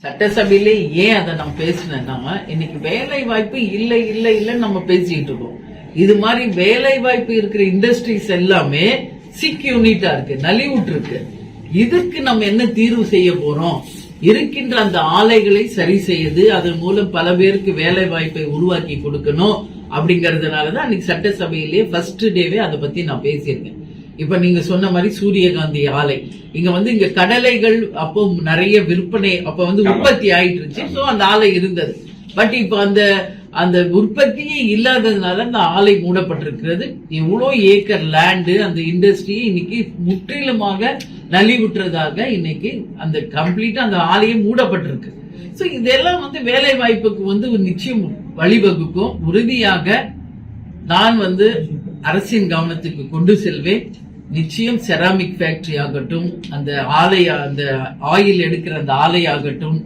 சட்டசபையிலே ஏன் அதை நம்ம பேசினேன்னா, இன்னைக்கு வேலை வாய்ப்பு இல்லை இல்லை இல்லைன்னு நம்ம பேசிட்டு இருக்கோம். இது மாதிரி வேலை வாய்ப்பு இருக்கிற இண்டஸ்ட்ரீஸ் எல்லாமே சிக் யூனிட்டா இருக்கு, நலிவுட்டு இருக்கு. இதுக்கு நம்ம என்ன தீர்வு செய்ய போறோம்? இருக்கின்ற அந்த ஆலைகளை சரி செய்யுது, அதன் மூலம் பல பேருக்கு வேலை வாய்ப்பை உருவாக்கி கொடுக்கணும். அப்படிங்கறதுனாலதான் அன்னைக்கு சட்டசபையிலேயே ஃபர்ஸ்ட் டேவே அதை பத்தி நான் பேசியிருக்கேன். இப்ப நீங்க சொன்ன மாதிரி சூரியகாந்தி ஆலை இங்க கடலைகள் அப்போ நிறைய விற்பனை அப்ப உற்பத்தி ஆயிட்டு இருந்துச்சு. சோ அந்த ஆலை இருந்தது. பட் இப்ப அந்த உற்பத்தியே இல்லாததுனால அந்த ஆலை மூடப்பட்டிருக்கிறது. எவ்வளோ ஏக்கர் லேண்டு அந்த இண்டஸ்ட்ரியை இன்னைக்கு முற்றிலுமாக நலிவுற்றதாக இன்னைக்கு அந்த கம்ப்ளீட்டா அந்த ஆலையே மூடப்பட்டிருக்கு. சோ இதெல்லாம் வேலை வாய்ப்புக்கு ஒரு நிச்சயம் வழிவகுக்கும். உறுதியாக நான் அரசின் கவனத்துக்கு கொண்டு செல்வேன். நிச்சயம் செராமிக் ஃபேக்டரி ஆகட்டும், அந்த ஆயில் எடுக்கிற அந்த ஆலை ஆகட்டும்,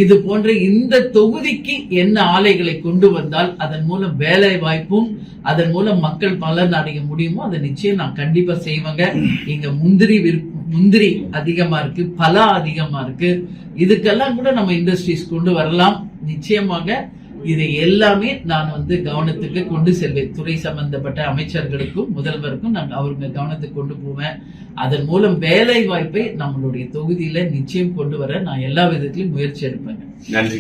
இது போன்ற இந்த தொகுதிக்கு என்ன ஆலைகளை கொண்டு வந்தால் அதன் மூலம் வேலை வாய்ப்பும் அதன் மூலம் மக்கள் பலன் அடைய முடியுமோ அதை நிச்சயம் நான் கண்டிப்பா செய்வேங்க. இங்க முந்திரி அதிகமா இருக்கு, பலா அதிகமா இருக்கு. இதுக்கெல்லாம் கூட நம்ம இண்டஸ்ட்ரீஸ் கொண்டு வரலாம். நிச்சயமாக இதை எல்லாமே நான் கவனத்துக்கு கொண்டு செல்வேன். துறை சம்பந்தப்பட்ட அமைச்சர்களுக்கும் முதல்வருக்கும் நான் அவங்க கவனத்துக்கு கொண்டு போவேன். அதன் மூலம் வேலை வாய்ப்பை நம்மளுடைய தொகுதியில நிச்சயம் கொண்டு வர நான் எல்லா விதத்திலும் முயற்சி எடுப்பேன். நன்றி.